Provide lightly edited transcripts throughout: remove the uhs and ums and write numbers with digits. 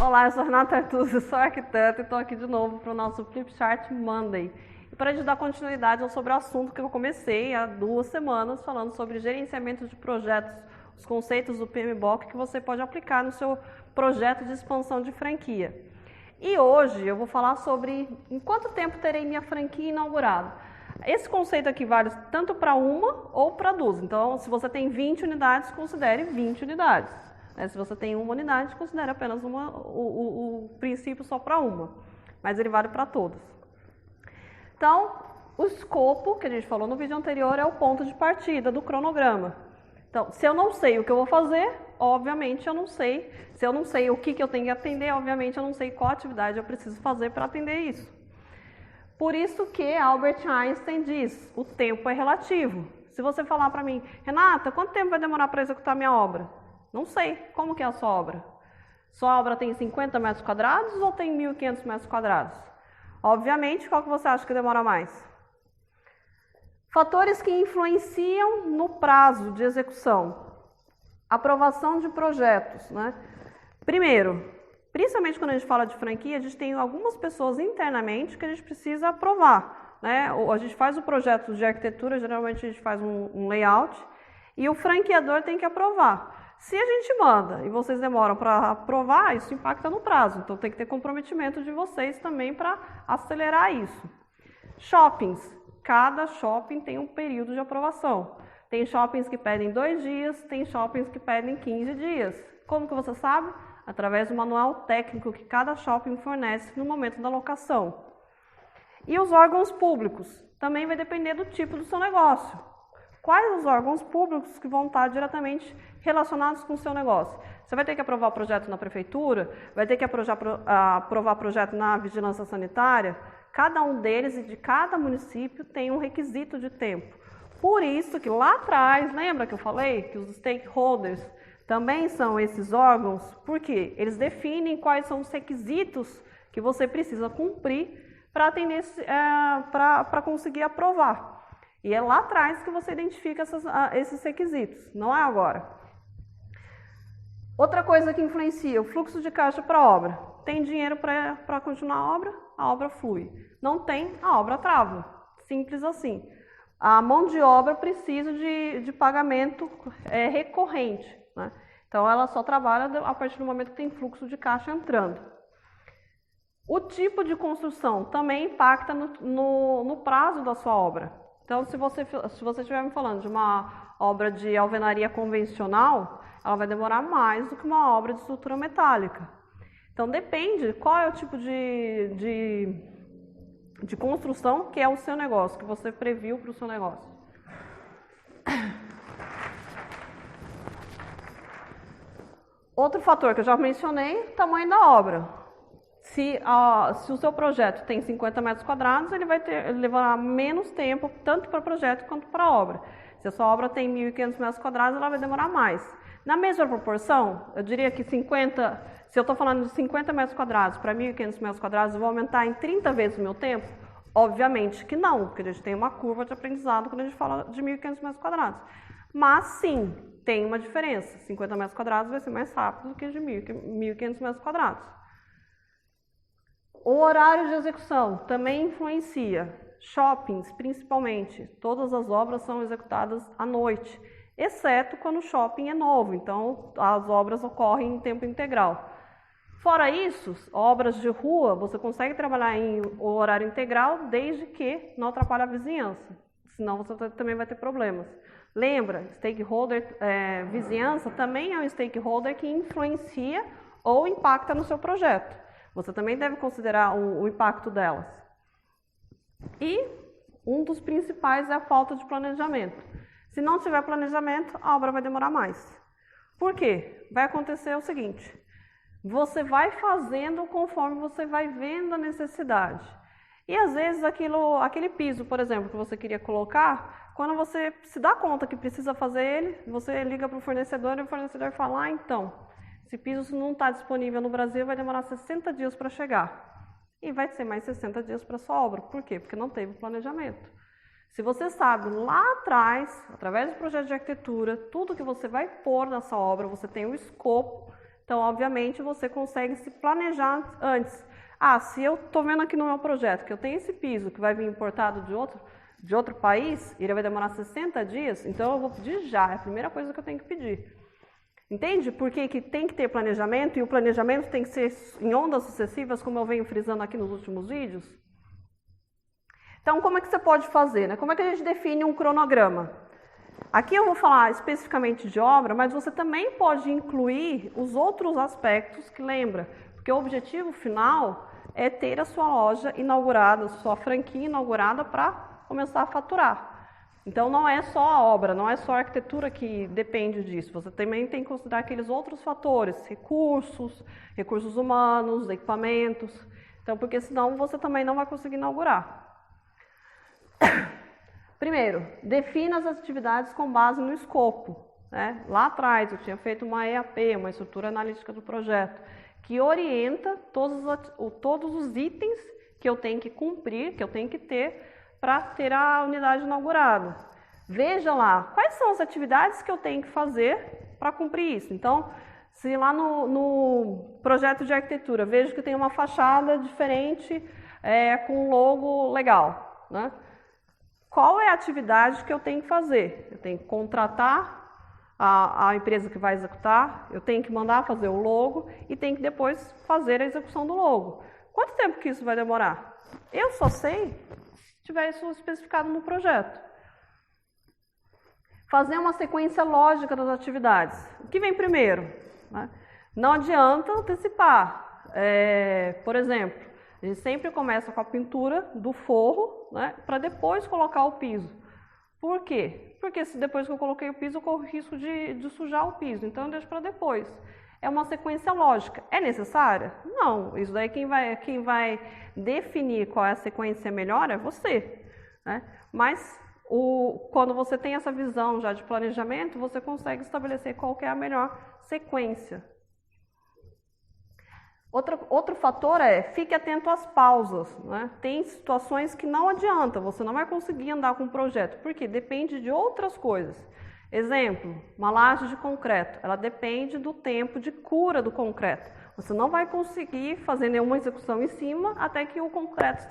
Olá, eu sou a Renata Artuzzi, sou arquiteta e estou aqui de novo para o nosso Flipchart Monday. E para a gente dar continuidade sobre o assunto que eu comecei há 2 semanas, falando sobre gerenciamento de projetos, os conceitos do PMBOK que você pode aplicar no seu projeto de expansão de franquia. E hoje eu vou falar sobre em quanto tempo terei minha franquia inaugurada. Esse conceito aqui vale tanto para uma ou para 2. Então, se você tem 20 unidades, considere 20 unidades. Se você tem 1 unidade, considere apenas o princípio só para uma. Mas ele vale para todas. Então, o escopo que a gente falou no vídeo anterior é o ponto de partida do cronograma. Então, se eu não sei o que eu vou fazer, obviamente eu não sei. Se eu não sei o que eu tenho que atender, obviamente eu não sei qual atividade eu preciso fazer para atender isso. Por isso que Albert Einstein diz, o tempo é relativo. Se você falar para mim, Renata, quanto tempo vai demorar para executar minha obra? Não sei. Como que é a sua obra? Sua obra tem 50 metros quadrados ou tem 1.500 metros quadrados? Obviamente, qual que você acha que demora mais? Fatores que influenciam no prazo de execução. Aprovação de projetos, né? Primeiro, principalmente quando a gente fala de franquia, a gente tem algumas pessoas internamente que a gente precisa aprovar, né? A gente faz o projeto de arquitetura, geralmente a gente faz um layout, e o franqueador tem que aprovar. Se a gente manda e vocês demoram para aprovar, isso impacta no prazo. Então tem que ter comprometimento de vocês também para acelerar isso. Shoppings. Cada shopping tem um período de aprovação. Tem shoppings que pedem 2 dias, tem shoppings que pedem 15 dias. Como que você sabe? Através do manual técnico que cada shopping fornece no momento da locação. E os órgãos públicos. Também vai depender do tipo do seu negócio. Quais os órgãos públicos que vão estar diretamente relacionados com o seu negócio? Você vai ter que aprovar o projeto na prefeitura, vai ter que aprovar projeto na vigilância sanitária. Cada um deles e de cada município tem um requisito de tempo. Por isso que lá atrás, lembra que eu falei que os stakeholders também são esses órgãos? Porque eles definem quais são os requisitos que você precisa cumprir para atender, para conseguir aprovar. E é lá atrás que você identifica esses requisitos, não é agora. Outra coisa que influencia, o fluxo de caixa para a obra. Tem dinheiro para continuar a obra flui. Não tem, a obra trava. Simples assim. A mão de obra precisa de pagamento recorrente, né? Então ela só trabalha a partir do momento que tem fluxo de caixa entrando. O tipo de construção também impacta no prazo da sua obra. Então, se você estiver me falando de uma obra de alvenaria convencional, ela vai demorar mais do que uma obra de estrutura metálica. Então, depende qual é o tipo de construção que é o seu negócio, que você previu para o seu negócio. Outro fator que eu já mencionei, tamanho da obra. Se o seu projeto tem 50 metros quadrados, ele vai levar menos tempo, tanto para o projeto quanto para a obra. Se a sua obra tem 1.500 metros quadrados, ela vai demorar mais. Na mesma proporção, eu diria que se eu estou falando de 50 metros quadrados para 1.500 metros quadrados, eu vou aumentar em 30 vezes o meu tempo? Obviamente que não, porque a gente tem uma curva de aprendizado quando a gente fala de 1.500 metros quadrados. Mas sim, tem uma diferença. 50 metros quadrados vai ser mais rápido do que de 1.500 metros quadrados. O horário de execução também influencia. Shoppings, principalmente, todas as obras são executadas à noite, exceto quando o shopping é novo, então as obras ocorrem em tempo integral. Fora isso, obras de rua, você consegue trabalhar em horário integral desde que não atrapalhe a vizinhança, senão você também vai ter problemas. Lembra, stakeholder, vizinhança também é um stakeholder que influencia ou impacta no seu projeto. Você também deve considerar o impacto delas. E um dos principais é a falta de planejamento. Se não tiver planejamento, a obra vai demorar mais. Por quê? Vai acontecer o seguinte, você vai fazendo conforme você vai vendo a necessidade. E às vezes aquele piso, por exemplo, que você queria colocar, quando você se dá conta que precisa fazer ele, você liga para o fornecedor e o fornecedor fala, então, esse piso não está disponível no Brasil, vai demorar 60 dias para chegar. E vai ser mais 60 dias para a sua obra. Por quê? Porque não teve planejamento. Se você sabe lá atrás, através do projeto de arquitetura, tudo que você vai pôr nessa obra, você tem o escopo, Então, obviamente, você consegue se planejar antes. Ah, se eu estou vendo aqui no meu projeto que eu tenho esse piso que vai vir importado de outro país, e ele vai demorar 60 dias, então eu vou pedir já, é a primeira coisa que eu tenho que pedir. Entende por que tem que ter planejamento e o planejamento tem que ser em ondas sucessivas, como eu venho frisando aqui nos últimos vídeos? Então, como é que você pode fazer, né? Como é que a gente define um cronograma? Aqui eu vou falar especificamente de obra, mas você também pode incluir os outros aspectos que lembra, porque o objetivo final é ter a sua loja inaugurada, a sua franquia inaugurada para começar a faturar. Então não é só a obra, não é só a arquitetura que depende disso, você também tem que considerar aqueles outros fatores, recursos humanos, equipamentos, então porque senão você também não vai conseguir inaugurar. Primeiro, defina as atividades com base no escopo, né? Lá atrás eu tinha feito uma EAP, uma estrutura analítica do projeto, que orienta todos os itens que eu tenho que cumprir, que eu tenho que ter para ter a unidade inaugurada. Veja lá, quais são as atividades que eu tenho que fazer para cumprir isso. Então, se lá no projeto de arquitetura, vejo que tem uma fachada diferente, com um logo legal, né? Qual é a atividade que eu tenho que fazer? Eu tenho que contratar a empresa que vai executar, eu tenho que mandar fazer o logo e tenho que depois fazer a execução do logo. Quanto tempo que isso vai demorar? Eu só sei se tiver isso especificado no projeto. Fazer uma sequência lógica das atividades. O que vem primeiro? Né? Não adianta antecipar. Por exemplo, a gente sempre começa com a pintura do forro, né, para depois colocar o piso. Por quê? Porque se depois que eu coloquei o piso, eu corro o risco de sujar o piso. Então eu deixo para depois. É uma sequência lógica. É necessária? Não. Isso daí quem vai definir qual é a sequência melhor é você, né? Mas quando você tem essa visão já de planejamento, você consegue estabelecer qual que é a melhor sequência. Outro fator fique atento às pausas, né? Tem situações que não adianta, você não vai conseguir andar com o projeto, porque depende de outras coisas. Exemplo, uma laje de concreto, ela depende do tempo de cura do concreto. Você não vai conseguir fazer nenhuma execução em cima até que o concreto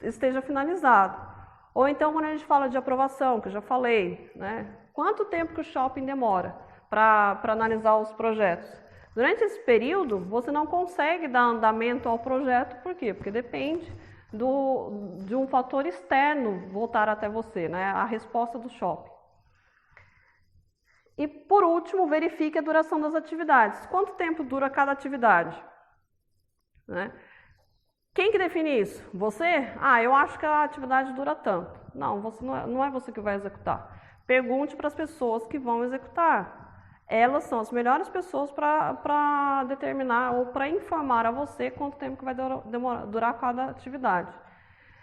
esteja finalizado. Ou então, quando a gente fala de aprovação, que eu já falei, né? Quanto tempo que o shopping demora para analisar os projetos? Durante esse período, você não consegue dar andamento ao projeto, por quê? Porque depende de um fator externo voltar até você, né? A resposta do shopping. E, por último, verifique a duração das atividades. Quanto tempo dura cada atividade? Né? Quem que define isso? Você? Ah, eu acho que a atividade dura tanto. Não, não é você que vai executar. Pergunte para as pessoas que vão executar. Elas são as melhores pessoas para determinar ou para informar a você quanto tempo que vai durar cada atividade.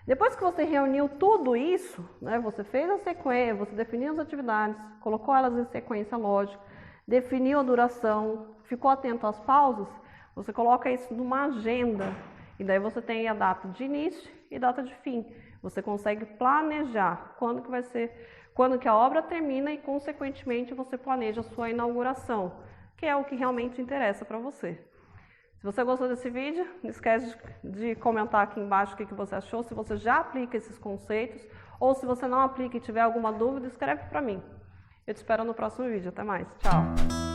Depois que você reuniu tudo isso, né, você fez a sequência, você definiu as atividades, colocou elas em sequência lógica, definiu a duração, ficou atento às pausas, você coloca isso numa agenda e daí você tem a data de início e data de fim. Você consegue planejar quando que a obra termina e, consequentemente, você planeja a sua inauguração, que é o que realmente interessa para você. Se você gostou desse vídeo, não esquece de comentar aqui embaixo o que você achou, se você já aplica esses conceitos, ou se você não aplica e tiver alguma dúvida, escreve para mim. Eu te espero no próximo vídeo. Até mais. Tchau!